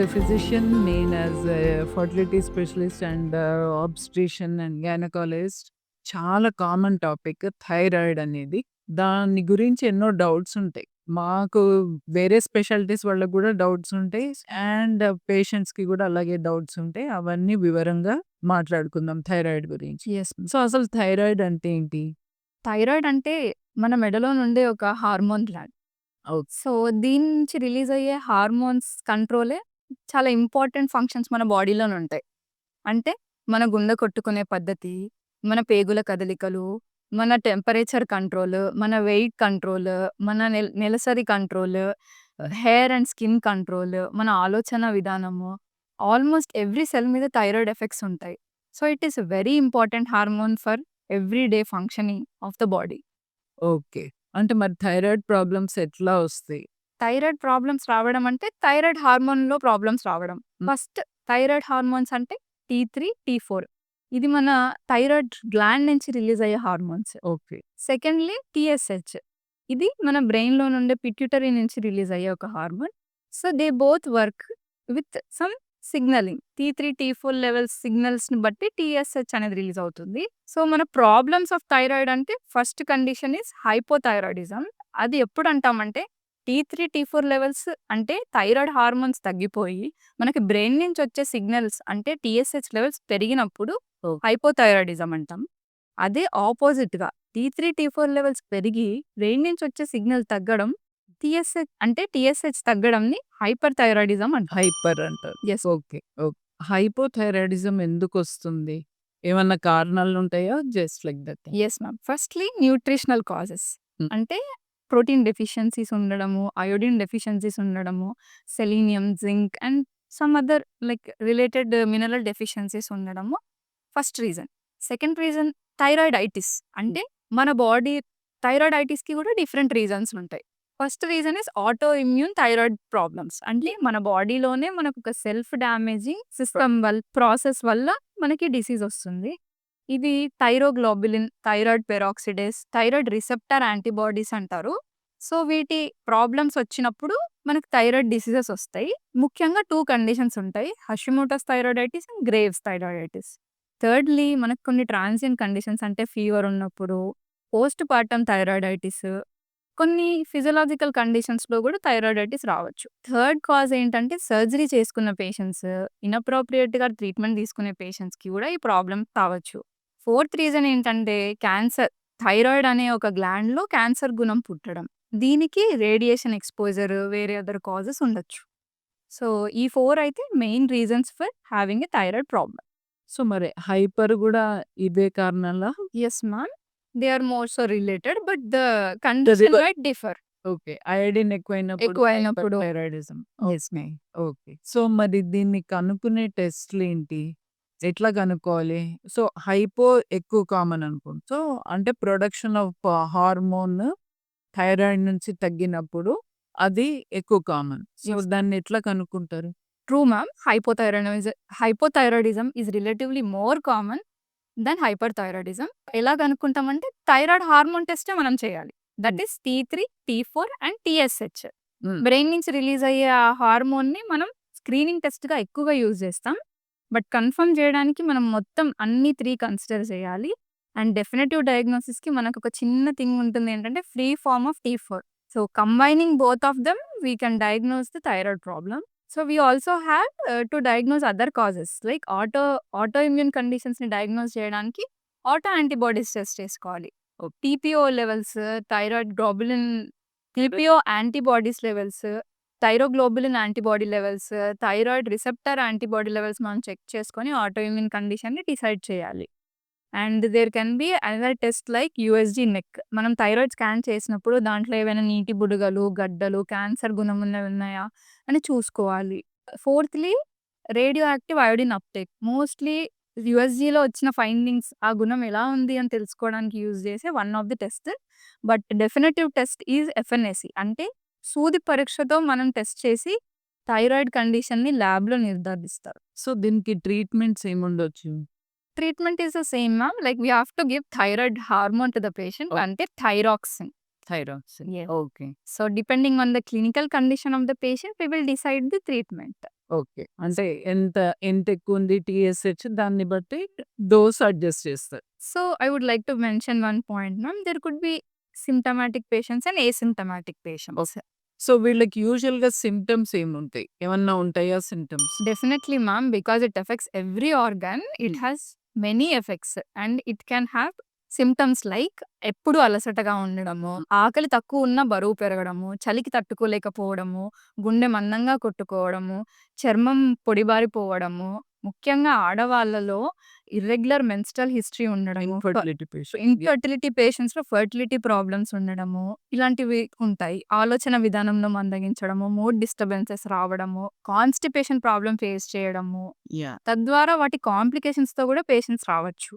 a physician, నేను as a fertility specialist and obstetrician and gynaecologist చాలా common topic thyroid అనేది. దాని గురించి ఎన్నో డౌట్స్ ఉంటాయి. మాకు వేరే స్పెషాలిటీస్ వాళ్ళకి గూడా డౌట్స్ ఉంటాయి. అండ్ పేషెంట్స్‌కి గూడా అలాగే డౌట్స్ ఉంటాయి. అవన్నీ వివరంగా మాట్లాడుకుందాం థైరాయిడ్ గురించి. యెస్. సో, అసలు థైరాయిడ్ అంటే ఏంటి? థైరాయిడ్ అంటే మన మెడలో నుండే ఒక హార్మోన్ గ్లాండ్. ఓకే. సో, దీని నుంచి రిలీజ్ అయ్యే హార్మోన్స్ కంట్రోలే చాలా ఇంపార్టెంట్ ఫంక్షన్స్ మన బాడీలోనుంటాయి. అంటే మన గుండె కొట్టుకునే పద్ధతి, మన పేగుల కదలికలు, మన టెంపరేచర్ కంట్రోల్, మన వెయిట్ కంట్రోల్, మన నెలసరి control, hair and skin control, మన ఆలోచన విధానము, ఆల్మోస్ట్ ఎవ్రీ సెల్ మీద థైరాయిడ్ ఎఫెక్ట్స్ ఉంటాయి. So, it is very important hormone for every day functioning of the body. Okay. అంటే మరి థైరాయిడ్ ప్రాబ్లమ్స్ ఎట్లా వస్తాయి? థైరాయిడ్ ప్రాబ్లమ్స్ రావడం అంటే థైరాయిడ్ హార్మోన్‌లో ప్రాబ్లమ్స్ రావడం. హ్మ్. ఫస్ట్ థైరాయిడ్ హార్మోన్స్ అంటే T3, T4 ఇది మన థైరాయిడ్ గ్లాండ్ నుంచి రిలీజ్ అయ్యే హార్మోన్స్. ఓకే. సెకండ్‌లీ TSH ఇది మన బ్రెయిన్‌లో నుండే పిట్యూటరీ నుంచి రిలీజ్ అయ్యే ఒక hormone. So, they both work with some signalling. T3, T4 levels సిగ్నల్స్‌ని బట్టి TSH అనేది రిలీజ్ అవుతుంది. సో, మన ప్రాబ్లమ్స్ ఆఫ్ థైరాయిడ్ అంటే ఫస్ట్ కండిషన్ ఈస్ హైపోథైరాయిడిజం. అది ఎప్పుడు అంటామంటే T3, T4 లెవెల్స్ అంటే థైరాయిడ్ హార్మోన్స్ తగ్గిపోయి, మనకి బ్రెయిన్ నుంచి వచ్చే సిగ్నల్స్ అంటే TSH లెవెల్స్ పెరిగినప్పుడు ఓకే. హైపోథైరాయిడిజం అంటాం. అదే ఆపోజిట్‌గా T3, T4 లెవెల్స్ పెరిగి బ్రెయిన్ నుంచి వచ్చే సిగ్నల్ తగ్గడం TSH తగ్గడంని హైపర్ థైరాయిడిజం అంటాం. హైపర్ అంటారు. యెస్. ఓకే. ఓకే. హైపోథైరాయిడిజం ఎందుకొస్తుంది? ఏమన్నా కారణాలుంటాయా? Just like that. Yes ma'am. Firstly nutritional causes. Hmm. అంటే ప్రోటీన్ డెఫిషియన్సీస్ ఉండడము, అయోడిన్ డెఫిషియన్సీస్ ఉండడము, selenium, zinc and some other like related mineral deficiencies ఉండడము first reason. Second reason thyroiditis. అంటే మన body థైరాయిడైటిస్‌కి కూడా డిఫరెంట్ రీజన్స్ ఉంటాయి. First reason is auto immune thyroid problems. అంటే మన బాడీలోనే మనకొక సెల్ఫ్ డ్యామేజింగ్ సిస్టమ్ ప్రాసెస్ వల్ల మనకి డిసీజ్ వస్తుంది. ఇది thyroglobulin, thyroid peroxidase, thyroid receptor antibodies అంటారు. సో, వీటి ప్రాబ్లమ్స్ వచ్చినప్పుడు మనకు థైరాయిడ్ డిసీజెస్ వస్తాయి. ముఖ్యంగా 2 కండిషన్స్ ఉంటాయి. Hashimoto's thyroiditis and Graves thyroiditis. Thirdly మనకు కొన్ని ట్రాన్సియెంట్ కండిషన్స్ అంటే ఫీవర్ ఉన్నప్పుడు, పోస్ట్ పార్టమ్ థైరాయిడైటిస్, కొన్ని ఫిజియోలాజికల్ కండిషన్స్‌లో కూడా థైరాయిడైటిస్ రావచ్చు. థర్డ్ కాజ్ ఏంటంటే సర్జరీ చేసుకున్న పేషెంట్స్, ఇన్‌అప్రోప్రియేట్‌గా ట్రీట్మెంట్ తీసుకునే పేషెంట్స్‌కి కూడా ఈ ప్రాబ్లమ్ రావచ్చు. ఫోర్త్ రీజన్ ఏంటంటే క్యాన్సర్. థైరాయిడ్ అనే ఒక గ్లాండ్‌లో క్యాన్సర్ గుణం పుట్టడం. దీనికి రేడియేషన్ ఎక్స్‌పోజర్, వేరే అదర్ కాజెస్ ఉండొచ్చు. సో, ఈ 4 అయితే main reasons for having a thyroid problem. So, మరి హైపర్ గూడా ఇవే కారణాలా? Yes ma'am. They are more so related but the condition might differ. Okay. Iodine ఎక్కువైనప్పుడు ఎక్కువైనప్పుడు. Hyperthyroidism. Yes ma'am. Okay. So, మరి దీన్ని కనుక్కునే టెస్ట్‌లేంటి? ఎట్లా కనుక్కోవాలి? సో, హైపో ఎక్కువ కామన్ అనుకోండి. సో, అంటే ప్రొడక్షన్ ఆఫ్ హార్మోన్ థైరాయిడ్ నుంచి తగ్గినప్పుడు అది ఎక్కువ కామన్. So, yes. దాన్ని ఎట్లా కనుక్కుంటారు? True ma'am. Hypothyroidism is relatively more common than hyperthyroidism. ఎలా కనుక్కుంటామంటే థైరాయిడ్ హార్మోన్ టెస్టే మనం చేయాలి. That hmm. Is T3, T4 and TSH. Hmm. Brain నుంచి రిలీజ్ అయ్యే ఆ హార్మోన్‌ని మనం స్క్రీనింగ్ టెస్ట్‌గా ఎక్కువగా యూజ్ చేస్తాం. బట్ కన్ఫర్మ్ చేయడానికి మనం మొత్తం అన్ని 3 కన్సిడర్ చేయాలి. అండ్ డెఫినిటివ్ డయాగ్నోసిస్‌కి మనకొక చిన్న థింగ్ ఉంటుంది ఏంటంటే free form of T4. So, combining both of them we can diagnose the thyroid problem. So, we also have to diagnose other causes like autoimmune కండిషన్స్‌ని డయాగ్నోస్ చేయడానికి ఆటో యాంటీబాడీస్ టెస్ట్ చేసుకోవాలి. TPO levels, thyroid globulin, TPO antibodies levels, thyroglobulin antibody levels, thyroid receptor antibody levels మనం check చేసుకొని autoimmune కండిషన్‌ని decide చేయాలి. And there can be another test like USG neck. మనం thyroid scan చేసినప్పుడు దాంట్లో ఏవైనా నీటి బుడగలు, గడ్డలు, క్యాన్సర్ గుణం ఉన్నవి ఉన్నాయా అని చూసుకోవాలి. Fourthly radioactive iodine uptake. Mostly యూఎస్జీలో వచ్చిన ఫైండింగ్స్ ఆ గుణం ఎలా ఉంది అని తెలుసుకోవడానికి యూజ్ చేసే one of the test. But definitive test is FNAC. అంటే సూది పరీక్షతో మనం టెస్ట్ చేసి థైరాయిడ్ కండిషన్‌ని ల్యాబ్‌లో నిర్ధారిస్తారు. సో, దీనికి treatments ఏముండొచ్చు? Treatment is the same ma'am. Like we have to give thyroid hormone to the patient okay. అంటే thyroxine. Thyroxine. Yes. Okay. So depending on the clinical condition of the patient, we will decide the treatment. Okay. అంటే ఎంత ఎక్కువుంది TSH దాన్ని బట్టి dose adjust చేస్తారు. So I would like to mention one point, ma'am. There could be symptomatic patients and asymptomatic patients. Okay. So, వీళ్ళకి యూజువల్‌గా symptoms ఏముంటాయి? ఏమన్నా ఉంటాయా symptoms? Definitely, ma'am, because it affects every organ. It హ్మ్. has many effects and it can have symptoms like ఎప్పుడు అలసటగా ఉండడము, హ్మ్. ఆకలి తక్కువ ఉన్నా బరువు పెరగడము, చలికి తట్టుకోలేకపోవడము, గుండె మందంగా కొట్టుకోవడము, చర్మం పొడిబారిపోవడము, ముఖ్యంగా ఆడవాళ్ళలో ఇర్రెగ్యులర్ మెన్స్ట్రల్ హిస్టరీ ఉండడము, ఇన్‌ఫర్టిలిటీ పేషెంట్. ఇన్ఫర్టిలిటీ పేషెంట్స్‌లో ఫర్టిలిటీ ప్రాబ్లమ్స్ ఉండడము, ఇలాంటివి ఉంటాయి. ఆలోచన విధానంలో మందగించడము, మూడ్ డిస్టర్బెన్సెస్ రావడము, కాన్‌స్టిపేషన్ ప్రాబ్లమ్ ఫేస్ చేయడము, యాహ్! తద్వారా వాటి కాంప్లికేషన్స్‌తో కూడా పేషెంట్స్ రావచ్చు.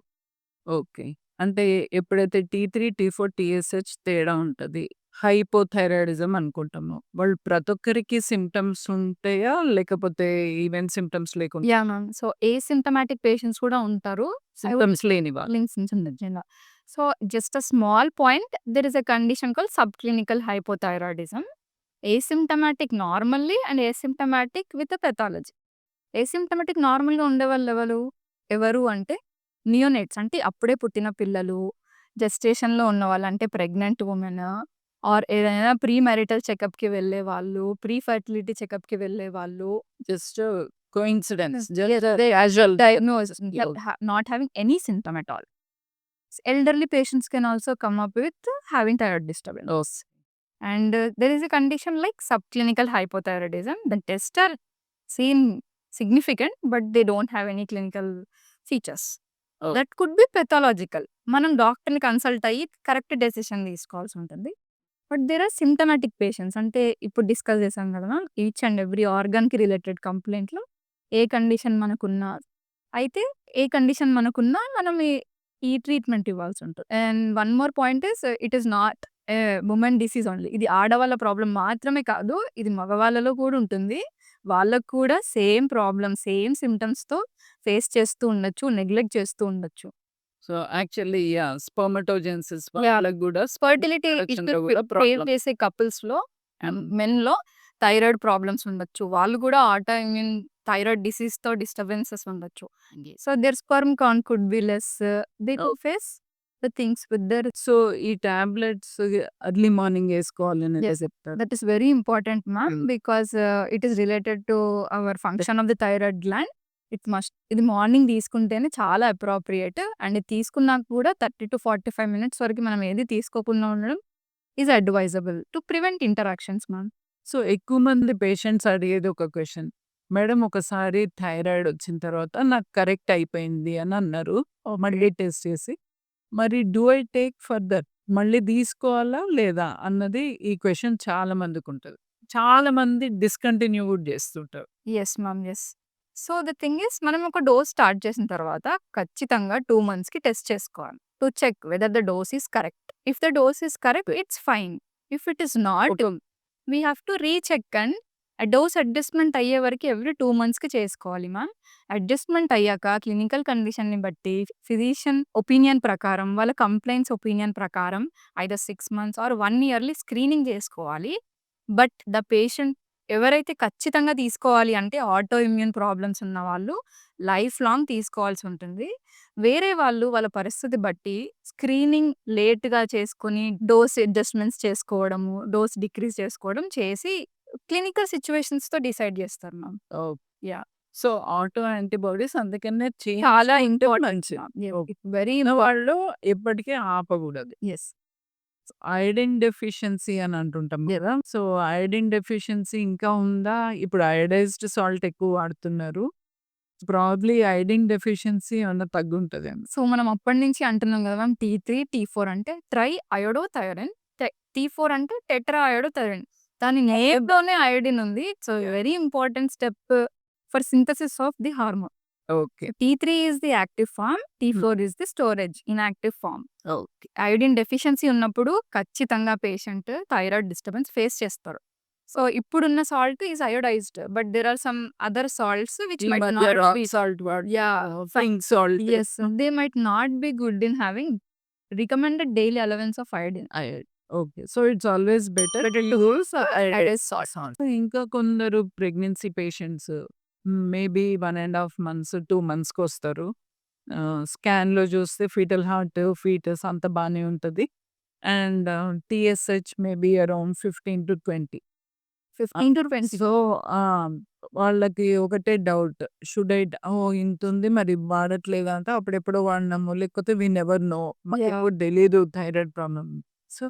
ఓకే. అంటే ఎప్పుడైతే టీ3, టీ4, టీఎస్‌హెచ్ తేడా ఉంటది. హైపోథైరాయిడిజం అనుకుంటాము. వాళ్ళు ప్రతి ఒక్కరికి సింప్టమ్స్ ఉంటాయా? లేకపోతే ఈవెన్ సింప్టమ్స్ లేకుండా yeah! Ma'am. So, asymptomatic patients కూడా ఉంటారు. ఐ వుడ్ సింప్టమ్స్ లేని వాళ్ళు? లింక్స్ నిజంగా. So, just a small point there is a condition called subclinical hypothyroidism. Asymptomatic normally and asymptomatic with pathology. Asymptomatic నార్మల్‌గా ఉండేవాళ్ళెవరు? ఎవరు అంటే నియోనేట్స్ అంటే అప్పుడే పుట్టిన పిల్లలు, జెస్టేషన్‌లో ఉన్నవాళ్ళు అంటే ప్రెగ్నెంట్ వుమెన్ ఆర్ ఏదైనా ప్రీ మ్యారిటల్ చెకప్‌కి వెళ్ళేవాళ్ళు, ప్రీ ఫెర్టిలిటీ చెకప్‌కి వెళ్ళేవాళ్ళు. Just coincidence. Yes, just they casual diagnosed Yeah. not having any symptom at all. Elderly patients can also come up with having thyroid disturbance. Okay. And there is a condition like subclinical hypothyroidism. The tests are seem significant, but they don't have any clinical features. Oh. That could be pathological. మనం డాక్టర్‌ని consult అయ్యి correct decision తీసుకోవాల్సి ఉంటుంది. But there are symptomatic patients అంటే ఇప్పుడు discuss చేసాం కదా ma'am. Each and every ఆర్గాన్‌కి రిలేటెడ్ కంప్లెయింట్‌లో ఏ కండిషన్ మనకున్నా అయితే ఏ కండిషన్ మనకున్నా మనం ఈ ట్రీట్మెంట్ ఇవ్వాల్సి ఉంటుంది. And one more point is it is not a women disease only. ఇది ఆడవాళ్ళ ప్రాబ్లమ్ మాత్రమే కాదు. ఇది మగవాళ్ళలో కూడా ఉంటుంది. వాళ్ళకి కూడా సేమ్ ప్రాబ్లమ్, సేమ్ సింప్టమ్స్‌తో ఫేస్ చేస్తూ ఉండొచ్చు. నెగ్లెక్ట్ చేస్తూ ఉండొచ్చు. So, actually yeah! Spermatogenesis yeah! వాళ్ళకి గూడా ఫర్టిలిటీ ప్రొడక్షన్‌లో ఇష్యూస్ గూడా ఫేస్ ప్రాబ్లమ్. చేసే కపుల్స్‌లో హ్మ్. మెన్‌లో థైరాయిడ్ ప్రాబ్లమ్స్ ఉండొచ్చు. వాళ్ళు కూడా ఆటో ఇమ్యూన్ థైరాయిడ్ డిసీజ్‌తో డిస్టర్బెన్సెస్ ఉండొచ్చు. So, their sperm count could be less. They oh! Could face the things with their. So, ఈ టాబ్లెట్స్ ఎర్లీ మార్నింగ్ ఏసుకోవాలని అయితే Yes, చెప్తారు. that is very important, ma'am, హ్మ్. because it is related to our function of the thyroid gland. ఇది morning తీసుకుంటేనే చాలా appropriate. And ఇది తీసుకున్నాక కూడా 30-45 మినిట్స్ వరకు మనం ఏది తీసుకోకుండా ఉండడం is advisable to prevent interactions, ma'am. So, ఎక్కువ మంది పేషెంట్స్ అడిగేది ఒక క్వెషన్. మేడం ఒకసారి థైరాయిడ్ వచ్చిన తర్వాత నాకు కరెక్ట్ అయిపోయింది అని అన్నారు. మళ్ళీ టెస్ట్ చేసి. మరి డూ ఐ టేక్ ఫర్దర్? మళ్ళీ తీసుకోవాలా లేదా? అన్నది ఈ క్వెషన్ చాలా మందికుంటది. చాలా మంది డిస్కంటిన్యూ గూడా చేస్తుంటారు. Yes ma'am. Yes. So, the thing is మనం ఒక డోస్ స్టార్ట్ చేసిన తర్వాత ఖచ్చితంగా 2 మంత్స్‌కి టెస్ట్ చేసుకోవాలి. To check whether the dose is correct. If the dose is correct it's fine. If it is not okay we have to recheck and dose adjustment అయ్యే వరకు every 2 మంత్స్‌కి చేసుకోవాలి మ్యామ్. అడ్జస్ట్‌మెంట్ అయ్యాక క్లినికల్ కండిషన్‌ని బట్టి physician opinion ప్రకారం, వాళ్ళ complaints opinion ప్రకారం either 6 months or 1 yearly screening చేసుకోవాలి. బట్ ద పేషెంట్ ఎవరైతే ఖచ్చితంగా తీసుకోవాలి అంటే ఆటో ఇమ్యూన్ ప్రాబ్లమ్స్ ఉన్నవాళ్ళు లైఫ్ లాంగ్ తీసుకోవాల్సి ఉంటుంది. వేరే వాళ్ళు వాళ్ళ పరిస్థితి బట్టి స్క్రీనింగ్ లేట్‌గా చేసుకొని డోస్ అడ్జస్ట్‌మెంట్స్ చేసుకోవడము, డోస్ డిక్రీజ్ చేసుకోవడం చేసి క్లినికల్ సిట్యుయేషన్స్‌తో డిసైడ్ చేస్తారు మ్యామ్. ఓహ్! యాహ్! సో, ఆటో యాంటీబాడీస్ అందుకనే చాలా చేయించుకుంటే ఇంపార్టెంట్ మంచిది. Ma'am. Yes. Okay. It's very వాళ్ళు ఎప్పటికీ ఆపకూడదు. యెస్. ఐరన్ డెఫిషియన్సీ అని అంటుంటాం గదా! సో, ఐరన్ డెఫిషియన్సీ ఇంకా ఉందా? ఇప్పుడు అయోడైజ్డ్ సాల్ట్ ఎక్కువ వాడుతున్నారు. ప్రాబబ్లీ ఐరన్ డెఫిషియన్సీ ఏమన్నా తగ్గుంటదేమో. సో, మనం అప్పటినుంచి అంటున్నాం కదా మ్యామ్. T3, T4 అంటే ట్రై అయోడోథైరిన్. T4 అంటే టెట్రా అయోడోథైరిన్. దాని నేమ్‌లోనే అయోడిన్ ఉంది. So, very important step for synthesis of the hormone. Okay. T3 is the active form. T4 is the storage inactive form. Okay. Iodine deficiency ఉన్నప్పుడు ఖచ్చితంగా patient thyroid disturbance face చేస్తారు. So, ఇప్పుడున్న salt is iodised. But there are some other salts which ఈ might మధ్య not rock be salt వాడు yeah! Pink salt. Yes, they might not be good in having recommended daily allowance of iodine. అయోడ్. Okay. So, it's always better Better to to use iodized salt. Salt. ఇంకా కొందరు pregnancy patients maybe 1½ months, 2 మంత్స్‌కొస్తారు. స్కాన్‌లో చూస్తే fetal heart, fetus అంతా బానే ఉంటది. And TSH maybe around 15-20. 15-20. So, వాళ్ళకి ఒకటే డౌట్. షుడ్ ఐ ఇంతుంది మరి వాడట్లేదా అంటే అప్పుడెప్పుడో వాడినాము. లేకపోతే వి నెవర్ నో. మాకెప్పుడు తెలీదు థైరాయిడ్ ప్రాబ్లమ్. సో,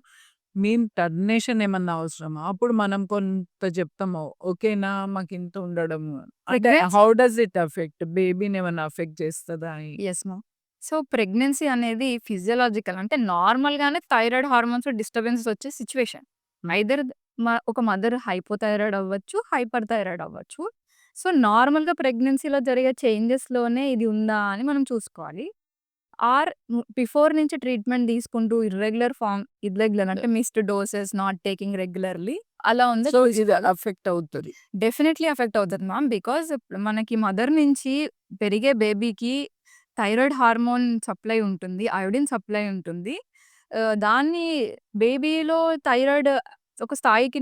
మేము టర్మినేషన్ ఏమన్నా అవసరమా? అప్పుడు మనం కొంత చెప్తాము. ఓకేనా మాకింత ఉండడము. అంటే pregnancy how does it effect? బేబీని ఏమన్నా ఎఫెక్ట్ చేస్తదా? Yes ma'am. సో, ప్రెగ్నెన్సీ అనేది ఫిజియోలాజికల్ అంటే నార్మల్‌గానే థైరాయిడ్ హార్మోన్స్ డిస్టర్బెన్సెస్ వచ్చే సిట్యుయేషన్. హ్మ్. ఐదర్ ఒక మదర్ హైపోథైరాయిడ్ అవ్వచ్చు, హైపర్ థైరాయిడ్ అవ్వచ్చు. సో, నార్మల్‌గా ప్రెగ్నెన్సీలో జరిగే చేంజెస్‌లోనే ఇది ఉందా అని మనం చూసుకోవాలి. ఆర్ బిఫోర్ నుంచి ట్రీట్మెంట్ తీసుకుంటూ ఇర్రెగ్యులర్ అంటే missed doses, not taking regularly అలా ఉందా సో, ఇది చూసుకోవాలి. ఎఫెక్ట్ అవుతది. డెఫినెట్‌లీ ఎఫెక్ట్ అవుతది మ్యామ్. బికాజ్ మనకి మదర్ నుంచి పెరిగే బేబీకి థైరాయిడ్ హార్మోన్ సప్లై ఉంటుంది. అయోడిన్ సప్లై ఉంటుంది. దాన్ని బేబీలో థైరాయిడ్ ఒక స్థాయికి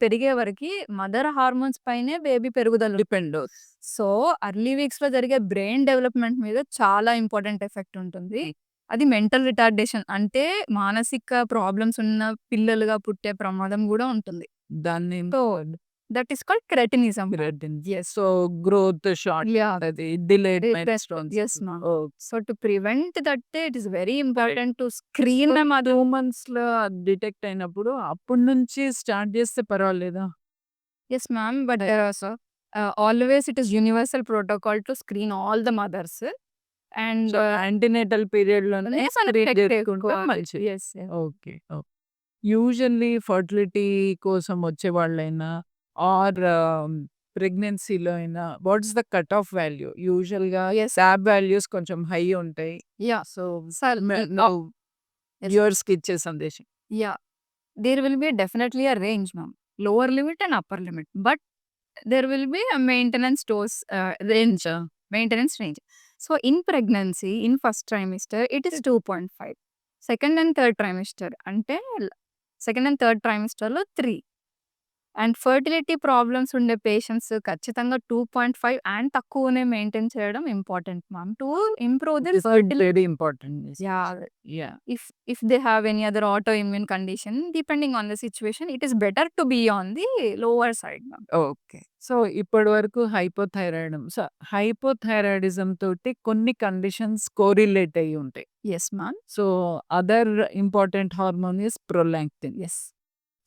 పెరిగే వరకి మదర్ హార్మోన్స్ పైనే బేబీ పెరుగుదల డిపెండ్ అవుతుంది. సో, ఎర్లీ వీక్స్‌లో జరిగే బ్రెయిన్ డెవలప్‌మెంట్ మీద చాలా ఇంపార్టెంట్ ఎఫెక్ట్ ఉంటుంది. అది మెంటల్ రిటార్డేషన్ అంటే మానసిక ప్రాబ్లమ్స్ ఉన్న పిల్లలుగా పుట్టే ప్రమాదం గూడా ఉంటుంది. దాన్ని so, that is called cretinism. Cretin. Yes. So, growth short yeah! అది delayed Yes, milestones. yes ma'am. Oh! So, to prevent that, it is very important to screen them. 2 మంత్స్‌లో డిటెక్ట్ అయినప్పుడు అప్పటి నుంచి స్టార్ట్ చేస్తే పర్వాలేదా? Yes ma'am, but always it is universal protocol to screen all the mothers. And so, antenatal పీరియడ్‌లోనే yes, screen check చేసుకుంటే మంచిది. yes, yes. Okay. Okay. Usually fertility కోసం వచ్చేవాళ్ళైనా ఆర్ ప్రెగ్నెన్సీలో అయినా what is the cut off value? యూజువల్‌గా Yes. సాబ్ values కొంచెం హై ఉంటాయి. Yeah. So, Sir, now yes. వ్యూవర్స్‌కి ఇచ్చే సందేశం. Yeah. There will be definitely a range, ma'am. Lower limit and upper limit. But there will be a maintenance dose range. Maintenance range. So, in pregnancy, in first trimester, it is 2.5. Second and third trimester, ante second and third trimester lo 3. And fertility problems ఉండే patients ఖచ్చితంగా 2.5 and తక్కువనే maintain చేయడం important ma'am. To improve their this is very important. Yeah! Yeah! If they have any other autoimmune condition, depending on the situation, it is better to be on the lower side, ma'am. Okay. So, ఇప్పటి వరకు hypothyroidism. So, hypothyroidism తోటి కొన్ని conditions correlate అయ్యి ఉంటాయి. Yes, ma'am. So, other important hormone is prolactin. Yes.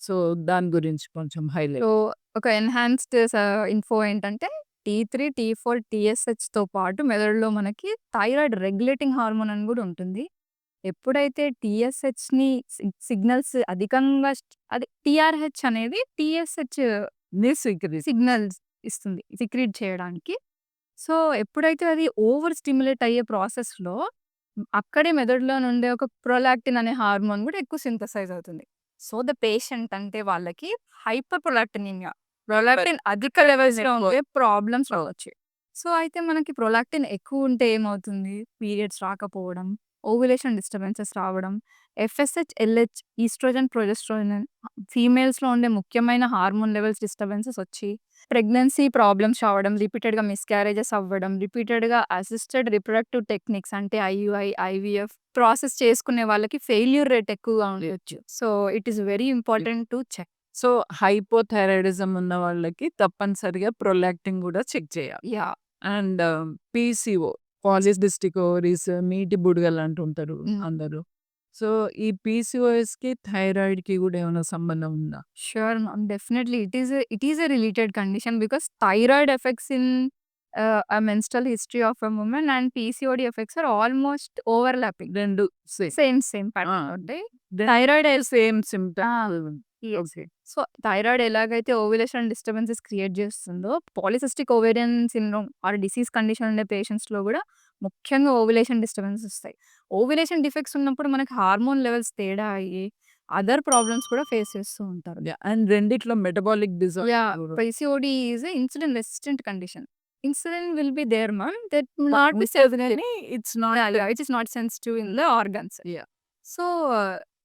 So, దాని గురించి కొంచెం highlight. So, ఒక ఎన్హాన్స్డ్ ఇన్ఫో ఏంటంటే T3, T4, TSHతో పాటు మెదడులో మనకి థైరాయిడ్ రెగ్యులేటింగ్ హార్మోన్ అని కూడా ఉంటుంది. ఎప్పుడైతే TSHని సిగ్నల్స్ అధికంగా అది TRH అనేది TSH సిగ్నల్స్ ఇస్తుంది సిక్రీట్ చేయడానికి. సో, ఎప్పుడైతే అది ఓవర్ స్టిమ్యులేట్ అయ్యే ప్రాసెస్‌లో అక్కడే మెదడులో నుండే ఒక ప్రొలాక్టిన్ అనే హార్మోన్ కూడా ఎక్కువ సింథసైజ్ అవుతుంది. సో, ద పేషెంట్ అంటే వాళ్ళకి హైపర్ ప్రొలాక్టినిమియా. ప్రొలాక్టిన్ అధిక లెవెల్స్‌లో ఉంటే ప్రాబ్లమ్స్ రావచ్చు. సో, అయితే మనకి ప్రొలాక్టిన్ ఎక్కువ ఉంటే ఏమవుతుంది? పీరియడ్స్ రాకపోవడం, ఓవ్యులేషన్ డిస్టర్బెన్సెస్ రావడం, FSH, LH, ఈస్ట్రోజన్, ప్రొజెస్ట్రాన్ ఫీమేల్స్‌లో ఉండే ముఖ్యమైన హార్మోన్ లెవెల్స్ డిస్టర్బెన్సెస్ వచ్చి ప్రెగ్నెన్సీ ప్రాబ్లమ్స్ రావడం, రిపీటెడ్‌గా మిస్‌క్యారేజెస్ అవ్వడం, రిపీటెడ్‌గా అసిస్టెడ్ రిప్రొడక్టివ్ టెక్నిక్స్ అంటే IUI, IVF ప్రాసెస్ చేసుకునే వాళ్ళకి ఫెయిల్యూర్ రేట్ ఎక్కువగా ఉండొచ్చు. So, it is very important to check. So, hypothyroidism ఉన్న వాళ్ళకి తప్పనిసరిగా ప్రొలాక్టిన్ కూడా చెక్ చేయాలి. Yeah! And PCO polycystic ovaries, మీటి బుడగలు అంటుంటారు అందరూ. సో, ఈ PCOS‌కి థైరాయిడ్‌కి కూడా ఏమైనా సంబంధం ఉందా? Sure, ma'am. Definitely, it is a related condition because thyroid effects in a menstrual history of a woman and PCOD effects are almost overlapping. 2 Same pattern ఆ! ఉంటాయి. Then thyroid same symptom. yes. Okay. So, thyroid ఎలాగైతే ovulation disturbances create చేస్తుందో, polycystic ovarian syndrome or disease condition ఉండే పేషెంట్స్‌లో కూడా ముఖ్యంగా ovulation disturbances వస్తాయి. Ovulation defects ఉన్నప్పుడు మనకి హార్మోన్ లెవెల్స్ తేడా అయ్యి అదర్ ప్రాబ్లమ్స్ కూడా ఫేస్ చేస్తూ ఉంటారు. అండ్ రెండిట్లో metabolic Yeah, disorder PCOD is a insulin resistant condition. Insulin will be there, ma'am. That will not be sensitive. It's not. Yeah, it is not sensitive in the organs. Yeah. So,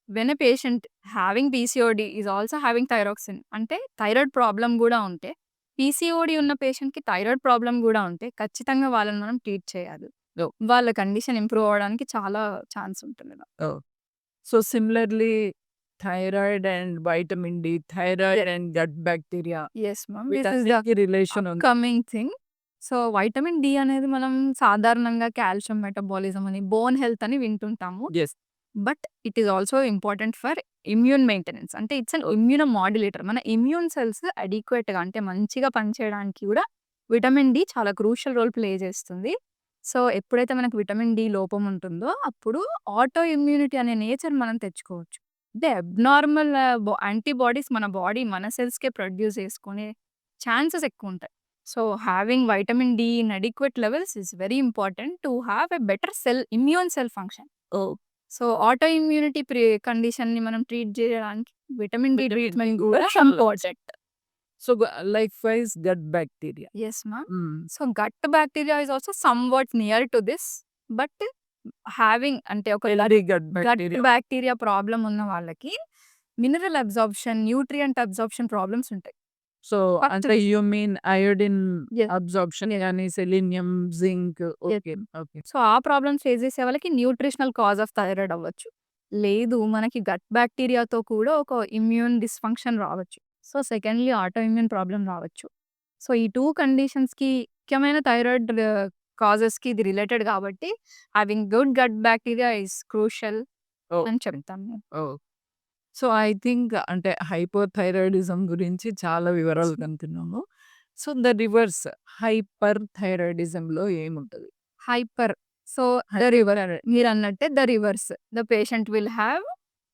when a patient having PCOD is also having thyroxine, అంటే thyroid problem కూడా ఉంటే PCOD ఉన్న పేషెంట్‌కి thyroid problem గూడా ఉంటే ఖచ్చితంగా వాళ్ళని మనం ట్రీట్ చేయాలి. ఓహ్! వాళ్ళ కండిషన్ ఇంప్రూవ్ అవ్వడానికి చాలా ఛాన్స్ ఉంటుంది. Oh! So, similarly thyroid and vitamin D, thyroid and gut bacteria yes ma'am. This is the వీటన్నిటికి రిలేషన్ ఉంది. Upcoming thing. So, vitamin D అనేది మనం సాధారణంగా కాల్షియం మెటబాలిజం అని, బోన్ హెల్త్ అని వింటుంటాము. Yes. But it is also important for immune maintenance. అంటే it's an immuno modulator. మన ఇమ్యూన్ సెల్స్ అడిక్వేట్‌గా అంటే మంచిగా పనిచేయడానికి గూడా విటమిన్ డి చాలా క్రూషియల్ రోల్ ప్లే చేస్తుంది. సో, ఎప్పుడైతే మనకు విటమిన్ డి లోపం ఉంటుందో అప్పుడు ఆటో ఇమ్యూనిటీ అనే నేచర్ మనం తెచ్చుకోవచ్చు. అంటే అబ్నార్మల్ యాంటీబాడీస్ మన బాడీ మన సెల్స్‌కే ప్రొడ్యూస్ చేసుకునే ఛాన్సెస్ ఎక్కువుంటాయి. So, having vitamin D in adequate levels is very important to have a better immune cell function. Oh! So, auto immunity కండిషన్‌ని మనం ట్రీట్ జేయడానికి vitamin D vitamin D treatment కూడా కూడా చాలా important. So, likewise gut bacteria. Yes ma'am. Hmm. So, gut bacteria is also somewhat near to this. But having అంటే ఒక healthy gut gut bacteria. Bacteria problem ఉన్న వాళ్ళకి mineral absorption, nutrient absorption problems ఉంటాయి. So, first అంటే you mean iodine yes. Absorption yes. గాని, selenium, zinc. Yes. Okay. Okay. So, ఆ problems face చేసే వాళ్ళకి న్యూట్రిషనల్ కాజ్ ఆఫ్ థైరాయిడ్ అవ్వచ్చు. లేదు మనకి గట్ బ్యాక్టీరియాతో కూడా ఒక ఇమ్యూన్ డిస్‌ఫంక్షన్ రావచ్చు. So, secondly auto immune problem రావచ్చు. సో, ఈ 2 కండిషన్స్‌కి ముఖ్యమైన థైరాయిడ్ కాజెస్‌కి ఇది రిలేటెడ్ కాబట్టి having good gut bacteria is crucial oh! అని చెప్తాను. ఓహ్! సో, ఐ థింక్ అంటే హైపోథైరాయిడిజం గురించి చాలా వివరాలు కనుక్కున్నాము. సో, ద రివర్స్ హైపర్ థైరాయిడిజంలో ఏముంటది? హైపర్. సో, ద రివర్ మీరన్నట్టే the reverse. The patient will have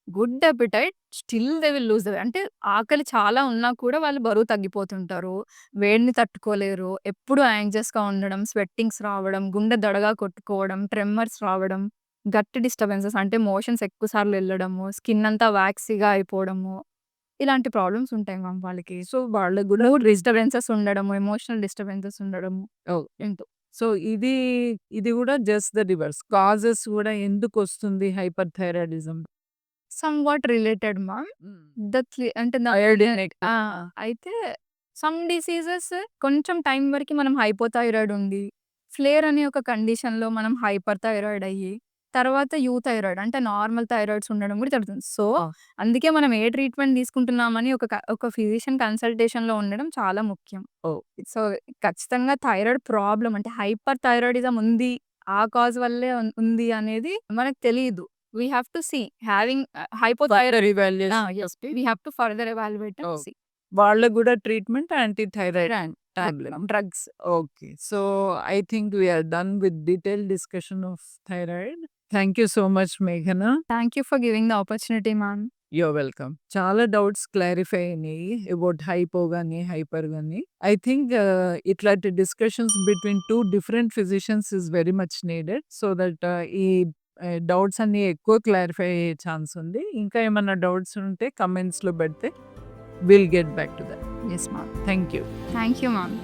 good appetite. Still they will lose the అంటే ఆకలి చాలా ఉన్నా కూడా వాళ్ళు బరువు తగ్గిపోతుంటారు. వేడిని తట్టుకోలేరు. ఎప్పుడు యాంగ్జియస్‌గా ఉండడం, స్వెట్టింగ్స్ రావడం, గుండె దడగా కొట్టుకోవడం, ట్రెమర్స్ రావడం, గట్ డిస్టర్బెన్సెస్ అంటే మోషన్స్ ఎక్కువ సార్లు ఎళ్ళడము, స్కిన్ అంతా వాక్సీగా అయిపోవడము. ఇలాంటి ప్రాబ్లమ్స్ ఉంటాయి మ్యామ్ వాళ్ళకి. సో, వాళ్ళకి గూడా మూడ్ డిస్టర్బెన్సెస్ ఉండడము, ఎమోషనల్ డిస్టర్బెన్సెస్ ఉండడము. ఓహ్! ఇంటూ సో, ఇది గూడా జస్ట్ ద రివర్స్. కాజెస్ గూడా ఎందుకొస్తుంది hyper thyroidism? Somewhat related ma'am. అంటే అయోడిన్ ఎక్కువ. ఆ! అయితే సమ్ డిసీజెస్ కొంచెం టైం వరకి మనం హైపోథైరాయిడ్ ఉండి, ఫ్లేర్ అనే ఒక కండిషన్‌లో మనం హైపర్ థైరాయిడ్ అయ్యి, తర్వాత యూథైరాయిడ్ అంటే నార్మల్ థైరాయిడ్స్ ఉండడం కూడా జరుగుతుంది. సో, ఆ! అందుకే మనం ఏ ట్రీట్మెంట్ తీసుకుంటున్నామని ఒక ఫిజిషియన్ కన్సల్టేషన్‌లో ఉండడం చాలా ముఖ్యం. ఓహ్! సో, ఖచ్చితంగా థైరాయిడ్ ప్రాబ్లమ్ అంటే హైపర్ థైరాయిడిజం ఉంది. ఆ కాజ్ వల్లే ఉంది అనేది మనకు తెలీదు. We have to see having hypothyroid. Further evaluation yes. We have to further evaluate and oh! See. వాళ్ళకి గూడా treatment anti thyroid tablet. Drugs. Okay. So I think we are done with detailed discussion of thyroid. Thank you so much, Meghana. Thank you for giving the opportunity ma'am. You're welcome. చాలా doubts clarify అయినాయి about hypo గాని, hyper గాని. I think ఇట్లాంటి discussions between 2 different physicians is very much needed. So that ఈ doubts అన్నీ ఎక్కువ clarify అయ్యే chance ఉంది. ఇంకా ఏమన్నా డౌట్స్ ఉంటే కమెంట్స్‌లో పెడితే will get back to that. Yes ma'am. Thank you. Thank you ma'am.